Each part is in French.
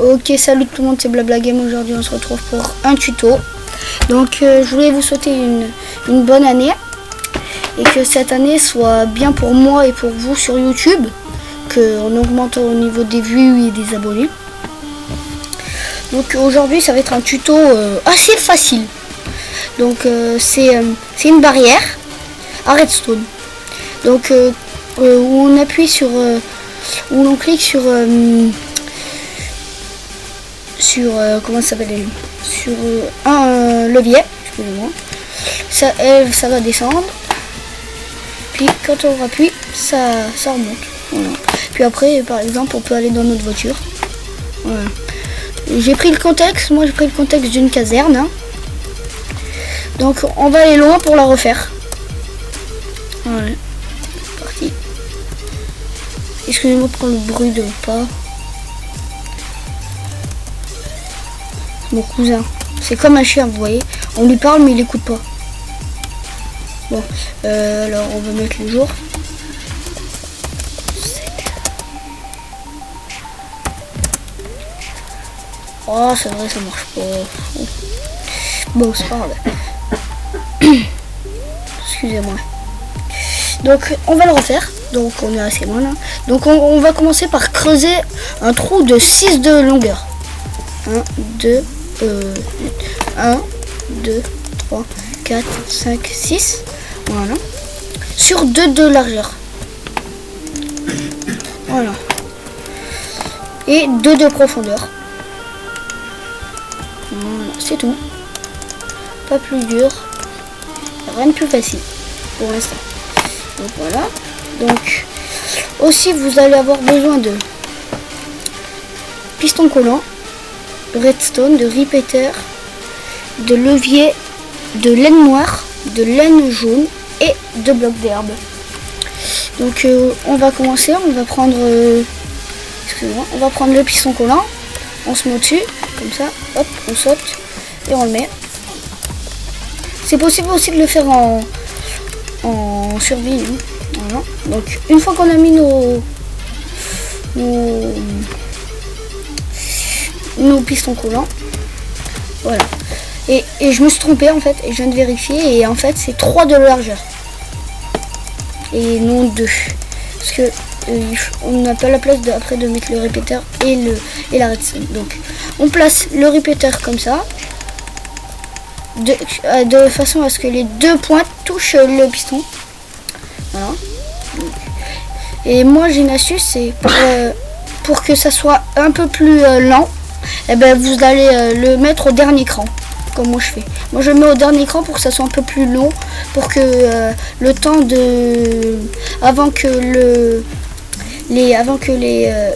Ok, salut tout le monde, c'est BlablaGame. Aujourd'hui on se retrouve pour un tuto. Donc je voulais vous souhaiter une bonne année et que cette année soit bien pour moi et pour vous sur YouTube, qu'on augmente au niveau des vues et des abonnés. Donc aujourd'hui ça va être un tuto assez facile. Donc c'est une barrière à redstone. Donc où on appuie sur où l'on clique sur comment ça s'appelle, sur un levier, excusez-moi, ça va descendre, puis quand on appuie ça remonte, voilà. Puis après par exemple on peut aller dans notre voiture, voilà. J'ai pris le contexte d'une caserne, hein. Donc on va aller loin pour la refaire, voilà. C'est parti. Excusez-moi pour le bruit de pas. Mon cousin, c'est comme un chien, vous voyez, on lui parle mais il écoute pas. Bon, alors on va mettre le jour. Oh, c'est vrai, ça marche pas. Bon, c'est pas grave. Excusez-moi. Donc on va le refaire. Donc on est assez loin là. Donc on va commencer par creuser un trou de 6 de longueur. 1, 2, 3, 4, 5, 6. Voilà. Sur 2 de largeur. Voilà. Et 2 de profondeur. Voilà, c'est tout. Pas plus dur. Rien de plus facile pour l'instant. Donc voilà. Donc aussi vous allez avoir besoin de piston collant, de redstone, de repeater, de levier, de laine noire, de laine jaune et de blocs d'herbe. Donc on va commencer, on va prendre le piston collant, on se met au-dessus, comme ça, hop, on saute et on le met. C'est possible aussi de le faire en survie, hein. Voilà. Donc une fois qu'on a mis nos pistons collants, voilà. Et je me suis trompée en fait, et je viens de vérifier, et en fait c'est 3 de largeur et non 2, parce que on n'a pas la place après de mettre le répéteur et la redstone. Donc on place le répéteur comme ça, de façon à ce que les deux pointes touchent le piston. Voilà. Et moi j'ai une astuce, c'est pour que ça soit un peu plus lent, et ben vous allez le mettre au dernier cran, comme moi je fais. Moi je le mets au dernier cran pour que ça soit un peu plus long, pour que le temps de avant que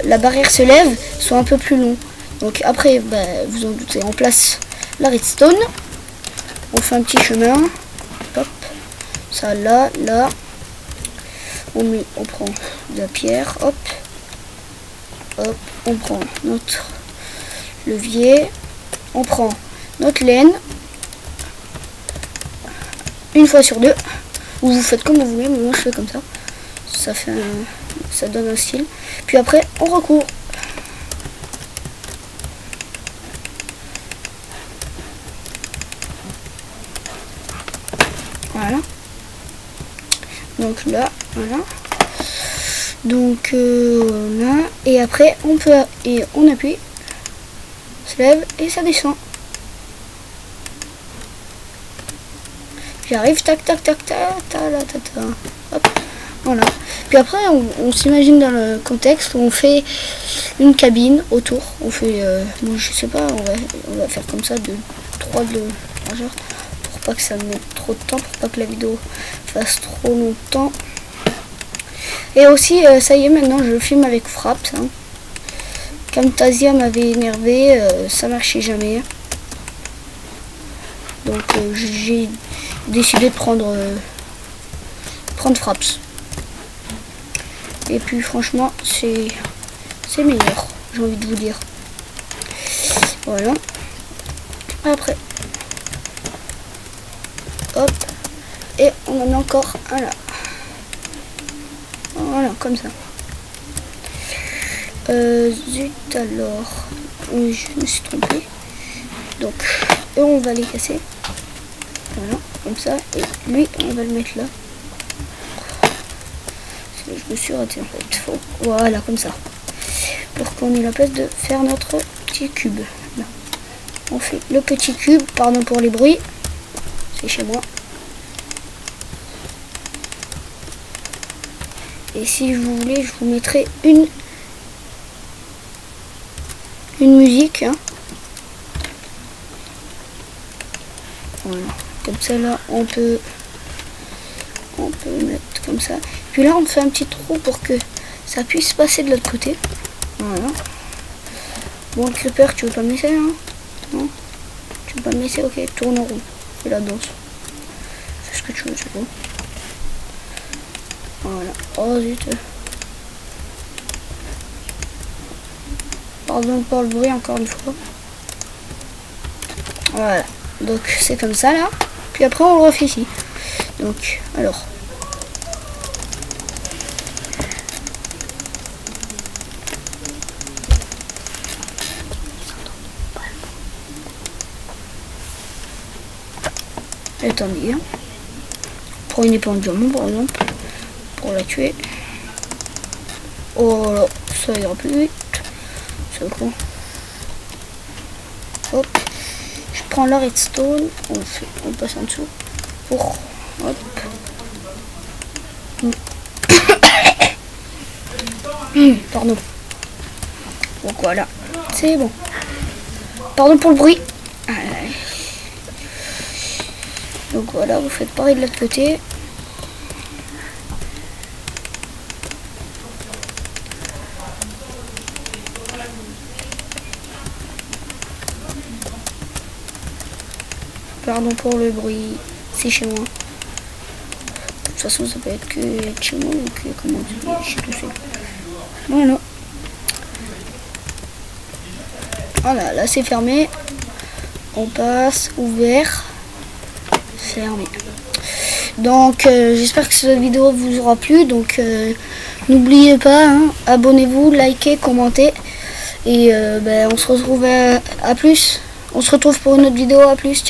la barrière se lève soit un peu plus long. Donc après vous en doutez, on place la redstone, on fait un petit chemin, hop, ça là, on prend de la pierre, hop, on prend notre levier, on prend notre laine, une fois sur deux, ou vous faites comme vous voulez, mais moi je fais comme ça, ça donne un style. Puis après on recourt. Voilà. Donc là, voilà. Donc voilà. Et après on appuie, se lève et ça descend. J'arrive, tac tac tac tac tac, hop, voilà. Puis après on s'imagine dans le contexte où on fait une cabine autour. On fait, moi je sais pas, on va faire comme ça de 3 de largeur, pour pas que ça mette trop de temps, pour pas que la vidéo fasse trop longtemps. Et aussi ça y est, maintenant je filme avec Fraps, hein. Camtasia m'avait énervé, ça marchait jamais. Donc j'ai décidé de prendre Fraps. Et puis franchement c'est meilleur, j'ai envie de vous dire. Voilà. Après, hop, et on en a encore un là. Voilà, comme ça. Zut alors. je me suis trompé. Donc eux on va les casser. Voilà, comme ça. Et lui on va le mettre là. Je me suis arrêté en fait. Faux. Voilà, comme ça. Pour qu'on ait la place de faire notre petit cube. Là. On fait le petit cube, pardon pour les bruits. C'est chez moi. Et si vous voulez, je vous mettrai une musique. Hein. Voilà. Comme ça là, on peut mettre comme ça. Puis là, on fait un petit trou pour que ça puisse passer de l'autre côté. Voilà. Bon, le creeper, tu veux pas me laisser, hein? Non? Tu veux pas me laisser? Ok, tourne en rond. Fais la danse. Fais ce que tu veux, c'est bon. Voilà. Oh zut. Pardon pour le bruit encore une fois. Voilà. Donc c'est comme ça là. Puis après on le refait ici. Donc alors. Attendez. Pour une épée en diamant par exemple. Pour la tuer. Oh là, ça ira plus vite. C'est con. Hop. Je prends la redstone. On passe en dessous. Pour. Hop. Pardon. Donc voilà. C'est bon. Pardon pour le bruit. Donc voilà, vous faites pareil de l'autre côté. Pardon pour le bruit, c'est chez moi. De toute façon, ça peut être que chez moi ou que comment dire, je suis tout seul. Voilà. Voilà, là c'est fermé. On passe ouvert, fermé. Donc j'espère que cette vidéo vous aura plu. Donc n'oubliez pas, hein, abonnez-vous, likez, commentez. Et on se retrouve à plus. On se retrouve pour une autre vidéo, à plus.